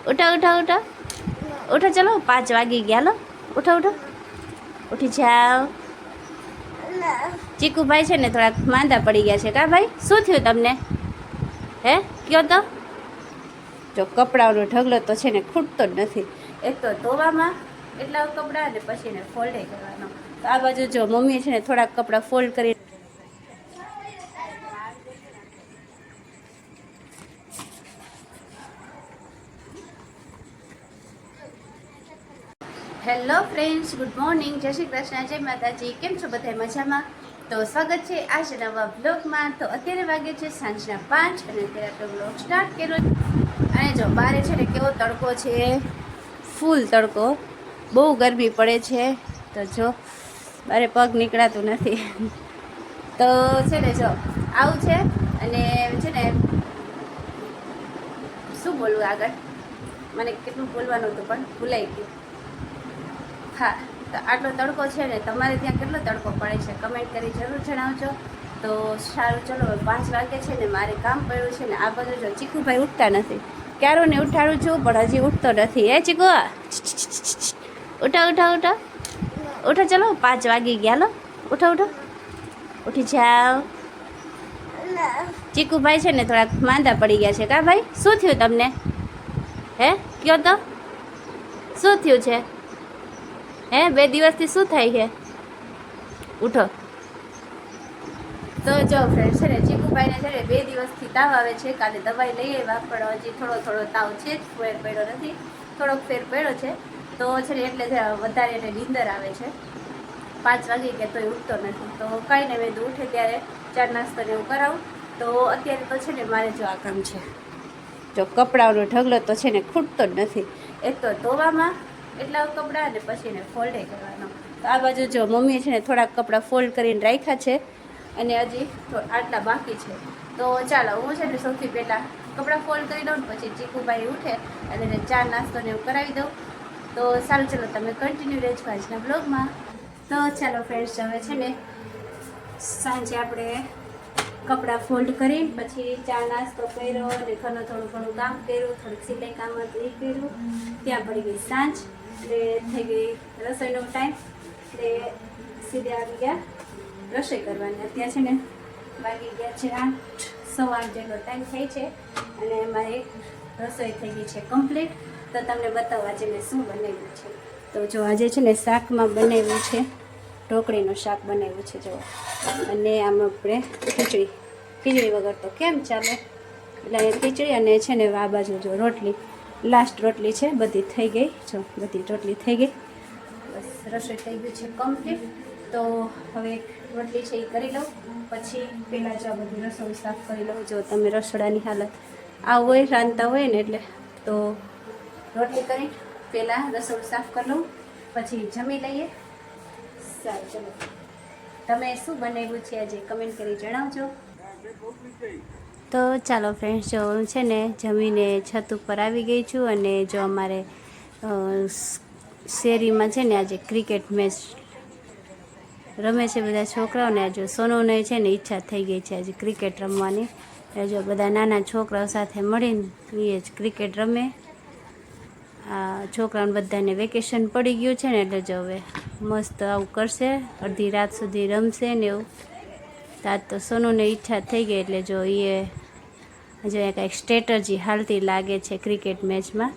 उठो उठो उठो उठो, चलो 5 वागी गया। लो उठो उठो, उठी जाओ। चीकू भाई है ने थोड़ा मांदा पड़ी गया है का भाई? शू थयुं तमने? हे क्यों तो जो कपड़ाओनो ढगलो तो छे ने खूटतो ज नथी। एक तो धोवामां એટલા કપડાં ને પછી એને ફોલ્ડ કરવાનો। તો આ બાજુ જો મમ્મીએ છે ને થોડાક કપડાં ફોલ્ડ કરી। હેલો ફ્રેન્ડ્સ, ગુડ મોર્નિંગ, જય શ્રી કૃષ્ણ, જય માતાજી। કેમ છો બધા? મજામાં? તો સ્વાગત છે આજ નવા બ્લોગમાં। તો અત્યારે વાગે છે સાંજના 5 અને અત્યારે આપણે બ્લોગ સ્ટાર્ટ કર્યો। અને જો બારે છે ને કેવો તડકો છે, ફૂલ તડકો, બહુ ગરમી પડે છે। તો જો બારે પગ નીકળાતું નથી। તો છે ને જો આવું છે અને છે ને શું બોલવું આગળ, મને કેટલું બોલવાનું હતું પણ ભૂલાઈ ગયું। હા, તો આટલો તડકો છે ને, તમારે ત્યાં કેટલો તડકો પડે છે કમેન્ટ કરી જરૂર જણાવજો। તો સારું, ચલો 5 વાગે છે ને મારે કામ પડ્યું છે ને। આ બધું જો ચીકુભાઈ ઉઠતા નથી, ક્યારો ને ઉઠાડું છું પણ હજી ઉઠતો નથી। હે ચીકુ, ઉઠો ઉઠો ઉઠો उठो, चलो 5 वागी गया। लो उठो उठो, उठी जाओ। चीकू भाई है ने थोड़ा मांदा पड़ी गया है का भाई? शू थयुं तमने? हे क्यों तो शू थयुं छे? हे 2 દિવસથી શું થાય છે? ઉઠો। તો જો ફ્રેન્ડ છે ને ચીકુભાઈને છે ને 2 દિવસથી તાવ આવે છે। કાલે દવાઈ લઈ આવ્યા પણ હજી થોડો થોડો તાવ છે જ, ફેર પડ્યો નથી, થોડોક ફેર પડ્યો છે। તો છે ને એટલે વધારે એને નીંદર આવે છે। 5 વાગી ગયા તોય ઉઠતો નથી। તો કાંઈ નહીં, મેં ઉઠે ત્યારે ચા નાસ્તો ને એવું કરાવું। તો અત્યારે તો છે ને મારે જો આ કામ છે, જો કપડાઓનો ઢગલો તો છે ને ખૂટતો જ નથી। એક તો ધોવામાં એટલા કપડાં ને પછી એને ફોલ્ડ કરવાનો। તો આ બાજુ જો મમ્મીએ છે ને થોડાક કપડાં ફોલ્ડ કરીને રાખ્યા છે અને હજી આટલા બાકી છે। તો ચાલો હું છે ને સૌથી પહેલાં કપડાં ફોલ્ડ કરી દઉં ને પછી ચીકુભાઈ ઉઠે અને એને ચા નાસ્તો ને એવું કરાવી દઉં। તો સારું, ચલો તમે કન્ટિન્યુ રહેજો આજના બ્લોગમાં। તો ચાલો ફ્રેન્ડ્સ, હવે છે ને સાંજે આપણે કપડાં ફોલ્ડ કરી પછી ચા નાસ્તો કર્યો અને ઘરનું થોડું ઘણું કામ કર્યું, થોડીક સિલાઈ કામ હતું એ કર્યું। ત્યાં પડી ગઈ સાંજ, એટલે થઈ ગઈ રસોઈનો ટાઈમ, એટલે સીધે આવી ગયા રસોઈ કરવાની। અત્યારે છે ને વાગી ગયા છે 8, 8:15 જેટલો ટાઈમ થાય છે અને મારી રસોઈ થઈ ગઈ છે કમ્પ્લીટ। તો તમને બતાવવા છે મેં શું બનાવ્યું છે। તો જો આજે છે ને શાકમાં બનાવ્યું છે, ઢોકળીનું શાક બનાવ્યું છે જો, અને આમ આપણે ખીચડી વગર તો કેમ ચાલે, એટલે ખીચડી અને છે ને આ બાજુ જો રોટલી, લાસ્ટ રોટલી છે, બધી થઈ ગઈ, જો બધી રોટલી થઈ ગઈ, બસ રસોઈ થઈ ગયું છે કમ્પ્લીટ। તો હવે રોટલી છે એ કરી લઉં, પછી પહેલાં જો બધું રસોઈ સાફ કરી લઉં। જો તમે રસોડાની હાલત આ હોય, રાંધતા હોય ને એટલે, તો રોટલી કરી પહેલાં રસોડું સાફ કરી લઉં, પછી જમી લઈએ। સારું, ચલો તમે શું બનાવ્યું છે આજે કમેન્ટ કરી જણાવજો। તો ચાલો ફ્રેન્ડ્સ, જો હું છે ને જમીને છત ઉપર આવી ગઈ છું અને જો અમારે શેરીમાં છે ને આજે ક્રિકેટ મેચ રમે છે બધા છોકરાઓને। જો સોનુને છે ને ઈચ્છા થઈ ગઈ છે આજે ક્રિકેટ રમવાની, એટલે જો બધા નાના છોકરાઓ સાથે મળીને એ જ ક્રિકેટ રમે। આ છોકરાઓને બધાને વેકેશન પડી ગયું છે ને એટલે જો હવે મસ્ત આવું કરશે, અડધી રાત સુધી રમશે ને એવું। તો આજ તો સોનુને ઈચ્છા થઈ ગઈ એટલે જો એ જો કંઈક સ્ટ્રેટજી હાલતી લાગે છે ક્રિકેટ મેચમાં।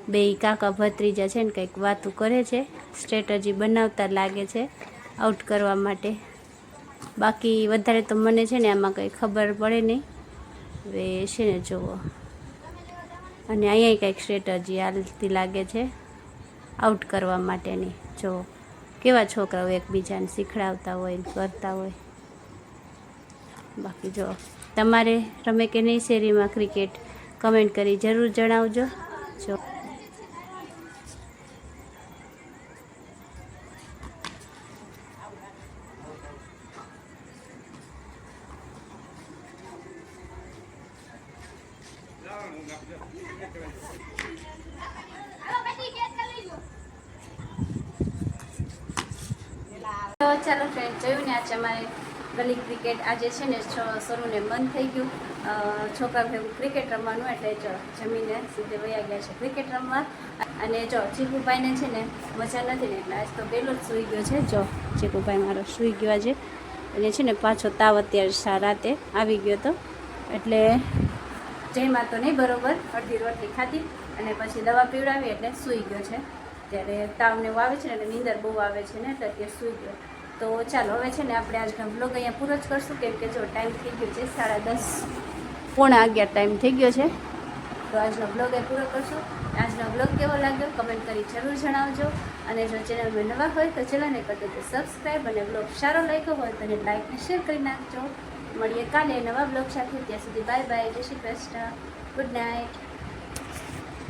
બે કાકા ભત્રીજા છે ને કંઈક વાતું કરે છે, સ્ટ્રેટજી બનાવતા લાગે છે આઉટ કરવા માટે। બાકી વધારે તો મને છે ને આમાં કંઈ ખબર પડે નહીં, હવે છે ને જુઓ, અને અહીંયા કંઈક સ્ટ્રેટજી હાલતી લાગે છે આઉટ કરવા માટેની। જો કેવા છોકરાઓ એકબીજાને શીખડાવતા હોય, કરતા હોય। બાકી જો તમારે રમે કે નહીં શેરીમાં ક્રિકેટ, કમેન્ટ કરી જરૂર જણાવજો। જો તો ચાલો ફ્રેન્ડ, જોયું ને આજે અમારે ગલી ક્રિકેટ આજે છે ને સોનુને મન થઈ ગયું છોકરા ભેગું ક્રિકેટ રમવાનું, એટલે જો જમીને સીધે વયા ગયા છે ક્રિકેટ રમવા. અને જો ચીકુભાઈને છે ને મજા નથી ને એટલે આજ તો પહેલો જ સૂઈ ગયો છે. જો ચીકુભાઈ મારો સૂઈ ગયો આજે, અને છે ને પાછો તાવ અત્યારે રાતે આવી ગયો હતો, એટલે જયમાં તો નહીં બરોબર, અડધી રોટલી ખાધી અને પછી દવા પીવડાવી એટલે સૂઈ ગયો છે. ત્યારે તાવને એવું આવે છે ને એટલે નીંદર બહુ આવે છે ને એટલે અત્યારે સૂઈ ગયો. તો ચાલો હવે છે ને આપણે આજનો બ્લોગ અહીંયા પૂરો જ કરશું, કેમ કે જો ટાઈમ થઈ ગયો છે 10:30 પોણા 11 ટાઈમ થઈ ગયો છે. તો આજનો બ્લોગ એ પૂરો કરશું. આજનો બ્લોગ કેવો લાગ્યો કમેન્ટ કરી જરૂર જણાવજો, અને જો ચેનલમાં નવા હોય તો ચેનલને કરી દેજો સબસ્ક્રાઈબ, અને બ્લોગ સારો લાગ્યો હોય તો એને લાઈક ને શેર કરી નાખજો. મળીએ કાલે નવા બ્લોગ સાથે, ત્યાં સુધી બાય બાય, જય શ્રી કૃષ્ણ, ગુડ નાઇટ.